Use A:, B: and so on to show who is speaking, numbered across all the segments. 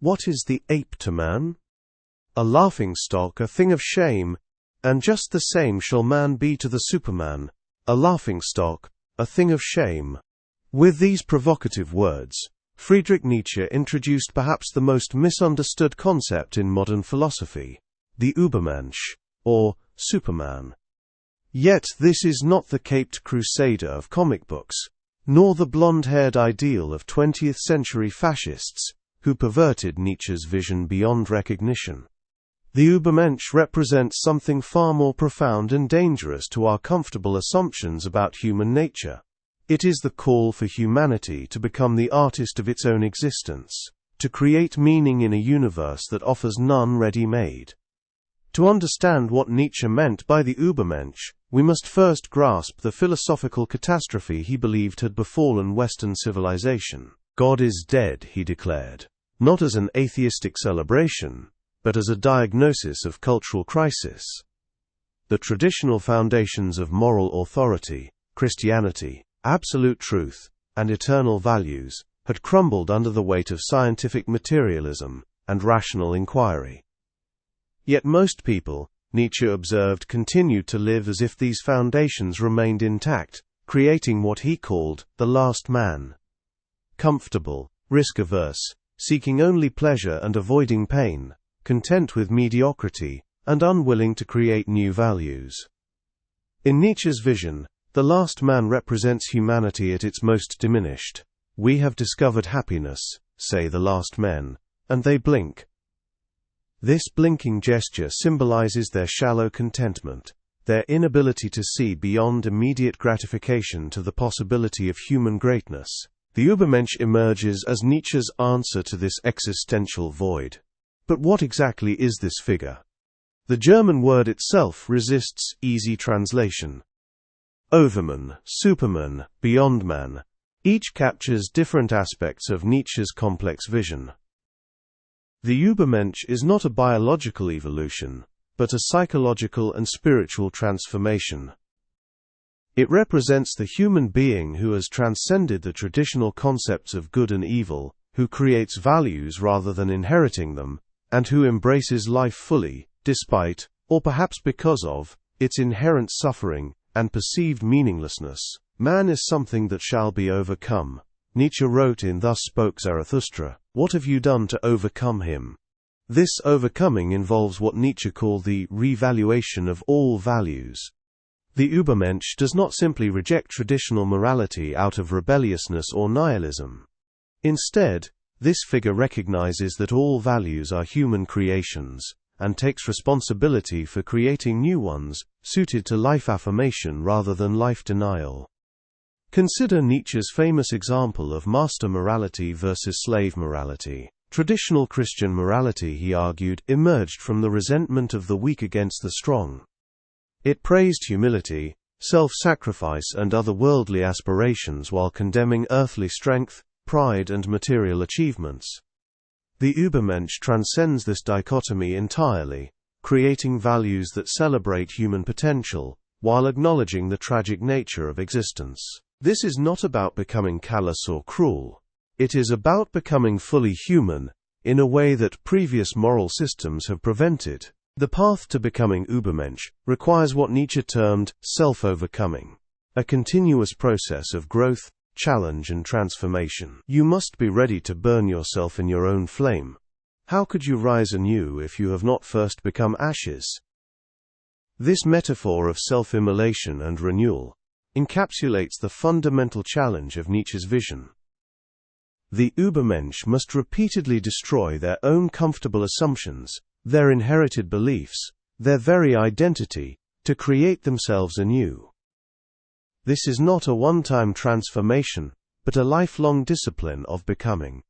A: What is the ape to man? A laughingstock, a thing of shame, and just the same shall man be to the Superman, a laughingstock, a thing of shame. With these provocative words, Friedrich Nietzsche introduced perhaps the most misunderstood concept in modern philosophy, the Übermensch, or Superman. Yet this is not the caped crusader of comic books, nor the blonde-haired ideal of 20th-century fascists, who perverted Nietzsche's vision beyond recognition. The Übermensch represents something far more profound and dangerous to our comfortable assumptions about human nature. It is the call for humanity to become the artist of its own existence, to create meaning in a universe that offers none ready-made. To understand what Nietzsche meant by the Übermensch, we must first grasp the philosophical catastrophe he believed had befallen Western civilization. God is dead, he declared, not as an atheistic celebration, but as a diagnosis of cultural crisis. The traditional foundations of moral authority, Christianity, absolute truth, and eternal values, had crumbled under the weight of scientific materialism and rational inquiry. Yet most people, Nietzsche observed, continued to live as if these foundations remained intact, creating what he called the last man. Comfortable, risk-averse, seeking only pleasure and avoiding pain, content with mediocrity, and unwilling to create new values. In Nietzsche's vision, the last man represents humanity at its most diminished. We have discovered happiness, say the last men, and they blink. This blinking gesture symbolizes their shallow contentment, their inability to see beyond immediate gratification to the possibility of human greatness. The Übermensch emerges as Nietzsche's answer to this existential void. But what exactly is this figure? The German word itself resists easy translation. Overman, Superman, Beyond Man, each captures different aspects of Nietzsche's complex vision. The Übermensch is not a biological evolution, but a psychological and spiritual transformation. It represents the human being who has transcended the traditional concepts of good and evil, who creates values rather than inheriting them, and who embraces life fully, despite, or perhaps because of, its inherent suffering and perceived meaninglessness. Man is something that shall be overcome. Nietzsche wrote in Thus Spoke Zarathustra, "What have you done to overcome him?" This overcoming involves what Nietzsche called the revaluation of all values. The Übermensch does not simply reject traditional morality out of rebelliousness or nihilism. Instead, this figure recognizes that all values are human creations, and takes responsibility for creating new ones, suited to life affirmation rather than life denial. Consider Nietzsche's famous example of master morality versus slave morality. Traditional Christian morality, he argued, emerged from the resentment of the weak against the strong. It praised humility, self-sacrifice and other worldly aspirations while condemning earthly strength, pride and material achievements. The Übermensch transcends this dichotomy entirely, creating values that celebrate human potential, while acknowledging the tragic nature of existence. This is not about becoming callous or cruel. It is about becoming fully human, in a way that previous moral systems have prevented. The path to becoming Übermensch requires what Nietzsche termed self-overcoming, a continuous process of growth, challenge and transformation. You must be ready to burn yourself in your own flame. How could you rise anew if you have not first become ashes? This metaphor of self-immolation and renewal encapsulates the fundamental challenge of Nietzsche's vision. The Übermensch must repeatedly destroy their own comfortable assumptions, their inherited beliefs, their very identity, to create themselves anew. This is not a one-time transformation, but a lifelong discipline of becoming.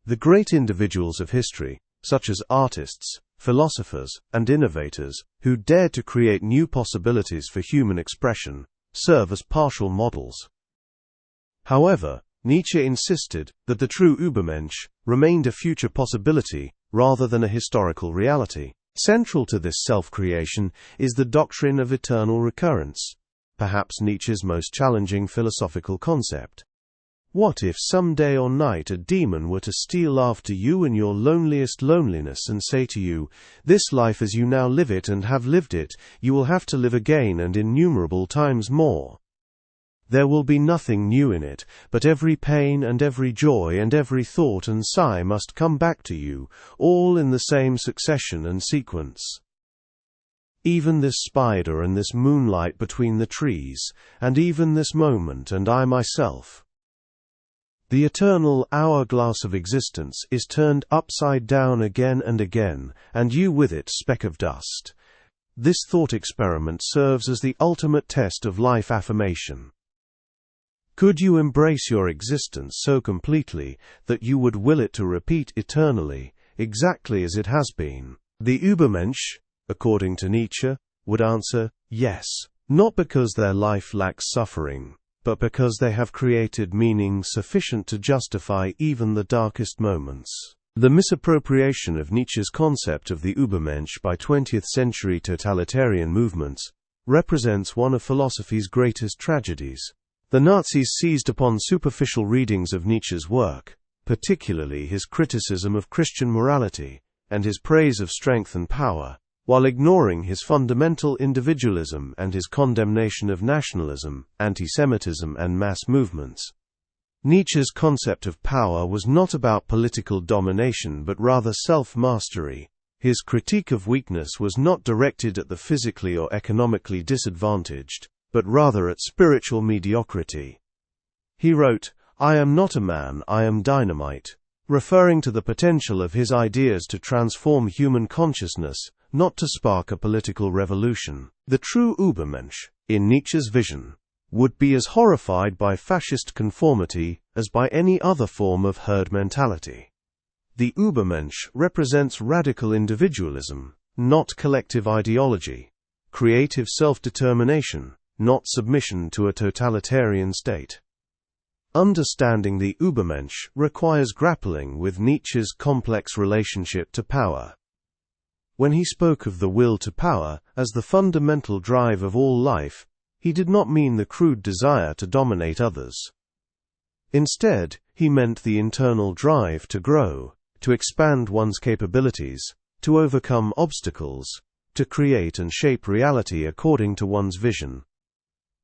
A: The great individuals of history, such as artists, philosophers, and innovators, who dared to create new possibilities for human expression, serve as partial models. However, Nietzsche insisted that the true Übermensch remained a future possibility, rather than a historical reality. Central to this self-creation is the doctrine of eternal recurrence, perhaps Nietzsche's most challenging philosophical concept. What if some day or night a demon were to steal after you in your loneliest loneliness and say to you, "This life as you now live it and have lived it, you will have to live again and innumerable times more. There will be nothing new in it, but every pain and every joy and every thought and sigh must come back to you, all in the same succession and sequence. Even this spider and this moonlight between the trees, and even this moment and I myself. The eternal hourglass of existence is turned upside down again and again, and you with it, speck of dust." This thought experiment serves as the ultimate test of life affirmation. Could you embrace your existence so completely that you would will it to repeat eternally, exactly as it has been? The Übermensch, according to Nietzsche, would answer, yes, not because their life lacks suffering, but because they have created meaning sufficient to justify even the darkest moments. The misappropriation of Nietzsche's concept of the Übermensch by 20th-century totalitarian movements represents one of philosophy's greatest tragedies. The Nazis seized upon superficial readings of Nietzsche's work, particularly his criticism of Christian morality and his praise of strength and power, while ignoring his fundamental individualism and his condemnation of nationalism, anti-Semitism and mass movements. Nietzsche's concept of power was not about political domination but rather self-mastery. His critique of weakness was not directed at the physically or economically disadvantaged, but rather at spiritual mediocrity. He wrote, "I am not a man, I am dynamite," referring to the potential of his ideas to transform human consciousness, not to spark a political revolution. The true Übermensch, in Nietzsche's vision, would be as horrified by fascist conformity as by any other form of herd mentality. The Übermensch represents radical individualism, not collective ideology, creative self-determination, not submission to a totalitarian state. Understanding the Übermensch requires grappling with Nietzsche's complex relationship to power. When he spoke of the will to power as the fundamental drive of all life, he did not mean the crude desire to dominate others. Instead, he meant the internal drive to grow, to expand one's capabilities, to overcome obstacles, to create and shape reality according to one's vision.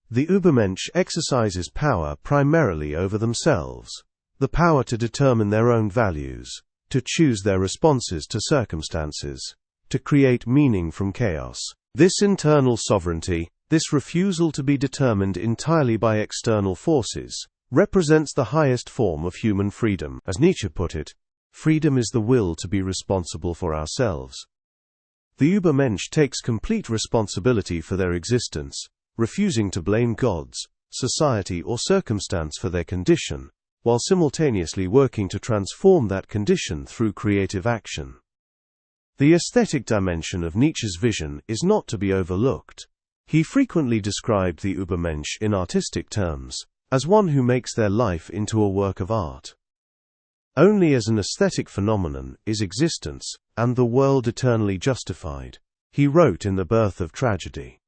A: The Übermensch exercises power primarily over themselves, the power to determine their own values, to choose their responses to circumstances, to create meaning from chaos. This internal sovereignty, this refusal to be determined entirely by external forces, represents the highest form of human freedom. As Nietzsche put it, freedom is the will to be responsible for ourselves. The Übermensch takes complete responsibility for their existence, refusing to blame gods, society or circumstance for their condition, while simultaneously working to transform that condition through creative action. The aesthetic dimension of Nietzsche's vision is not to be overlooked. He frequently described the Übermensch in artistic terms, as one who makes their life into a work of art. Only as an aesthetic phenomenon is existence and the world eternally justified, he wrote in The Birth of Tragedy.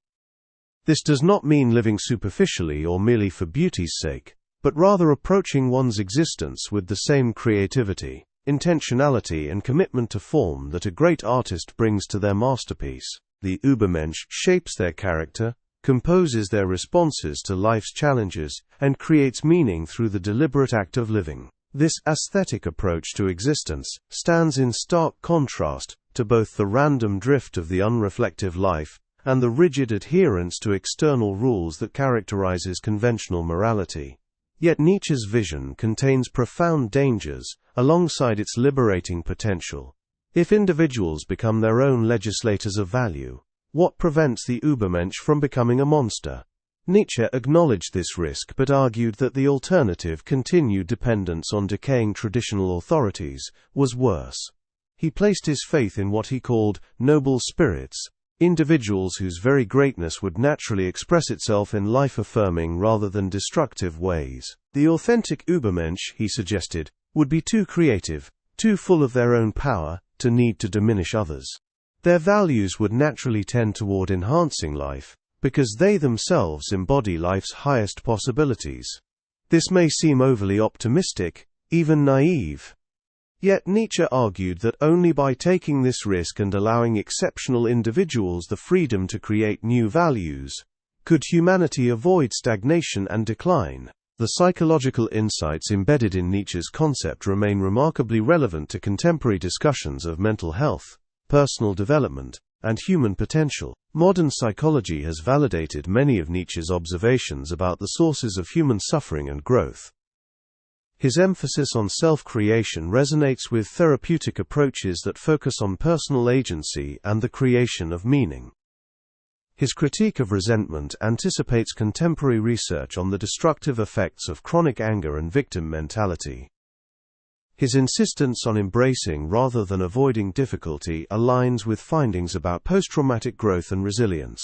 A: This does not mean living superficially or merely for beauty's sake, but rather approaching one's existence with the same creativity, intentionality and commitment to form that a great artist brings to their masterpiece. The Übermensch shapes their character, composes their responses to life's challenges, and creates meaning through the deliberate act of living. This aesthetic approach to existence stands in stark contrast to both the random drift of the unreflective life and the rigid adherence to external rules that characterizes conventional morality. Yet Nietzsche's vision contains profound dangers, alongside its liberating potential. If individuals become their own legislators of value, what prevents the Übermensch from becoming a monster? Nietzsche acknowledged this risk but argued that the alternative, continued dependence on decaying traditional authorities, was worse. He placed his faith in what he called noble spirits, individuals whose very greatness would naturally express itself in life-affirming rather than destructive ways. The authentic Übermensch, he suggested, would be too creative, too full of their own power, to need to diminish others. Their values would naturally tend toward enhancing life, because they themselves embody life's highest possibilities. This may seem overly optimistic, even naive. Yet Nietzsche argued that only by taking this risk and allowing exceptional individuals the freedom to create new values, could humanity avoid stagnation and decline. The psychological insights embedded in Nietzsche's concept remain remarkably relevant to contemporary discussions of mental health, personal development, and human potential. Modern psychology has validated many of Nietzsche's observations about the sources of human suffering and growth. His emphasis on self-creation resonates with therapeutic approaches that focus on personal agency and the creation of meaning. His critique of resentment anticipates contemporary research on the destructive effects of chronic anger and victim mentality. His insistence on embracing rather than avoiding difficulty aligns with findings about post-traumatic growth and resilience.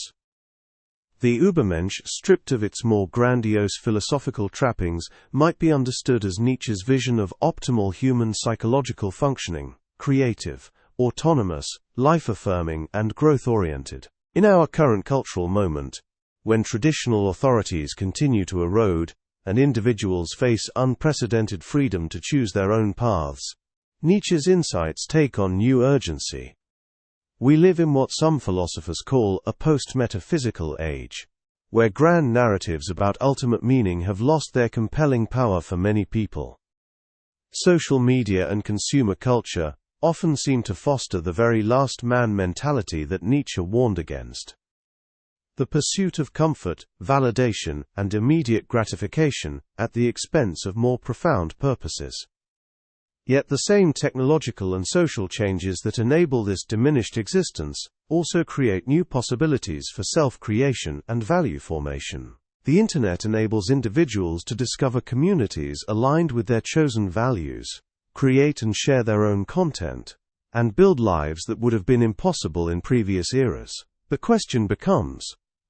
A: The Übermensch, stripped of its more grandiose philosophical trappings, might be understood as Nietzsche's vision of optimal human psychological functioning: creative, autonomous, life-affirming, and growth-oriented. In our current cultural moment, when traditional authorities continue to erode, and individuals face unprecedented freedom to choose their own paths, Nietzsche's insights take on new urgency. We live in what some philosophers call a post-metaphysical age, where grand narratives about ultimate meaning have lost their compelling power for many people. Social media and consumer culture often seem to foster the very last man mentality that Nietzsche warned against. The pursuit of comfort, validation, and immediate gratification, at the expense of more profound purposes. Yet the same technological and social changes that enable this diminished existence also create new possibilities for self-creation and value formation. The Internet enables individuals to discover communities aligned with their chosen values, create and share their own content, and build lives that would have been impossible in previous eras. The question becomes,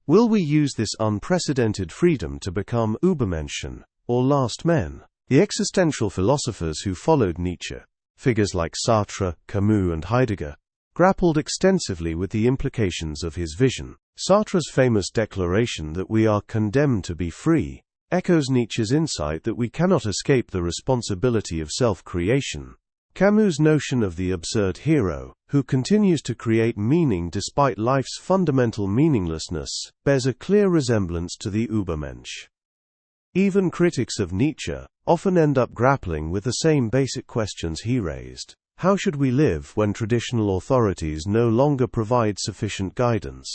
A: will we use this unprecedented freedom to become Übermenschen, or last men? The existential philosophers who followed Nietzsche, figures like Sartre, Camus, and Heidegger, grappled extensively with the implications of his vision. Sartre's famous declaration that we are condemned to be free echoes Nietzsche's insight that we cannot escape the responsibility of self-creation. Camus' notion of the absurd hero, who continues to create meaning despite life's fundamental meaninglessness, bears a clear resemblance to the Übermensch. Even critics of Nietzsche often end up grappling with the same basic questions he raised. How should we live when traditional authorities no longer provide sufficient guidance?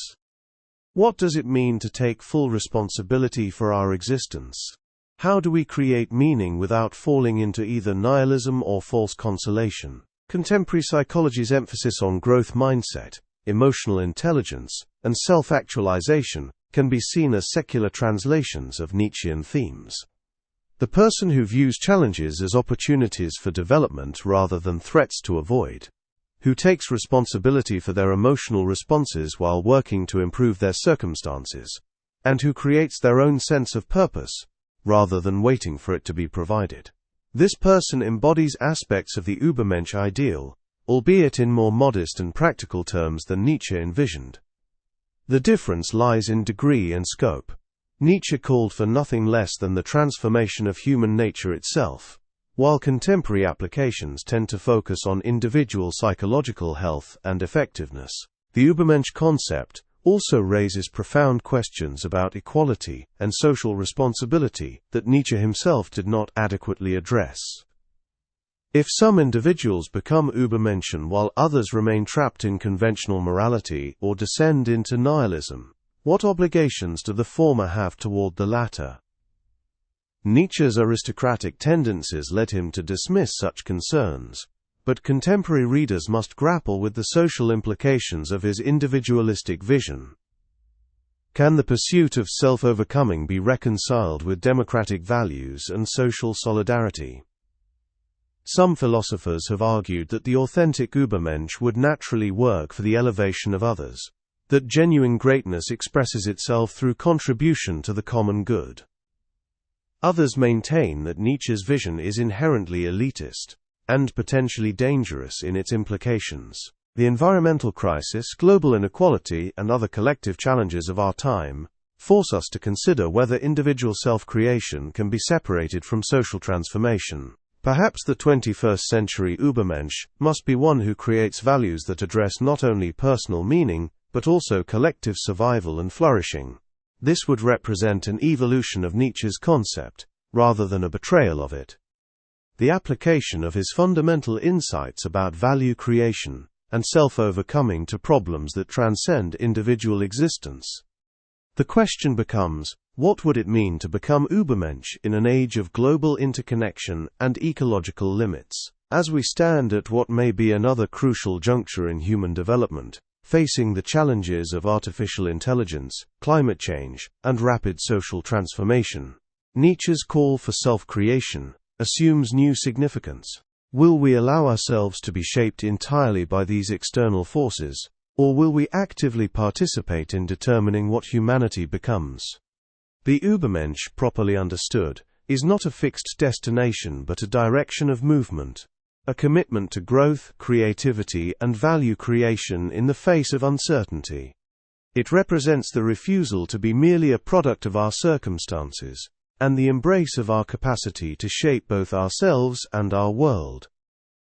A: What does it mean to take full responsibility for our existence? How do we create meaning without falling into either nihilism or false consolation? Contemporary psychology's emphasis on growth mindset, emotional intelligence, and self-actualization can be seen as secular translations of Nietzschean themes. The person who views challenges as opportunities for development rather than threats to avoid, who takes responsibility for their emotional responses while working to improve their circumstances, and who creates their own sense of purpose, rather than waiting for it to be provided. This person embodies aspects of the Übermensch ideal, albeit in more modest and practical terms than Nietzsche envisioned. The difference lies in degree and scope. Nietzsche called for nothing less than the transformation of human nature itself, while contemporary applications tend to focus on individual psychological health and effectiveness. The Übermensch concept also raises profound questions about equality and social responsibility that Nietzsche himself did not adequately address. If some individuals become Übermenschen while others remain trapped in conventional morality or descend into nihilism, what obligations do the former have toward the latter? Nietzsche's aristocratic tendencies led him to dismiss such concerns, but contemporary readers must grapple with the social implications of his individualistic vision. Can the pursuit of self-overcoming be reconciled with democratic values and social solidarity? Some philosophers have argued that the authentic Übermensch would naturally work for the elevation of others, that genuine greatness expresses itself through contribution to the common good. Others maintain that Nietzsche's vision is inherently elitist, and potentially dangerous in its implications. The environmental crisis, global inequality, and other collective challenges of our time force us to consider whether individual self-creation can be separated from social transformation. Perhaps the 21st century Übermensch must be one who creates values that address not only personal meaning, but also collective survival and flourishing. This would represent an evolution of Nietzsche's concept, rather than a betrayal of it. The application of his fundamental insights about value creation and self-overcoming to problems that transcend individual existence. The question becomes, what would it mean to become Übermensch in an age of global interconnection and ecological limits? As we stand at what may be another crucial juncture in human development, facing the challenges of artificial intelligence, climate change, and rapid social transformation, Nietzsche's call for self-creation assumes new significance. Will we allow ourselves to be shaped entirely by these external forces, or will we actively participate in determining what humanity becomes? The Übermensch, properly understood, is not a fixed destination but a direction of movement, a commitment to growth, creativity, and value creation in the face of uncertainty. It represents the refusal to be merely a product of our circumstances, and the embrace of our capacity to shape both ourselves and our world.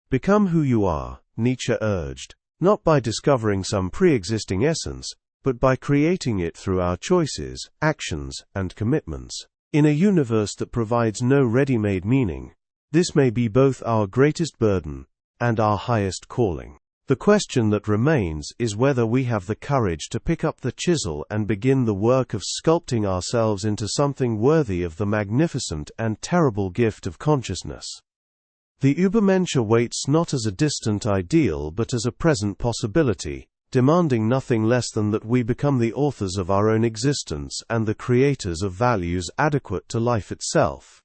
A: Become who you are, Nietzsche urged, not by discovering some pre-existing essence, but by creating it through our choices, actions, and commitments. In a universe that provides no ready-made meaning, this may be both our greatest burden and our highest calling. The question that remains is whether we have the courage to pick up the chisel and begin the work of sculpting ourselves into something worthy of the magnificent and terrible gift of consciousness. The Übermensch awaits not as a distant ideal but as a present possibility, demanding nothing less than that we become the authors of our own existence and the creators of values adequate to life itself.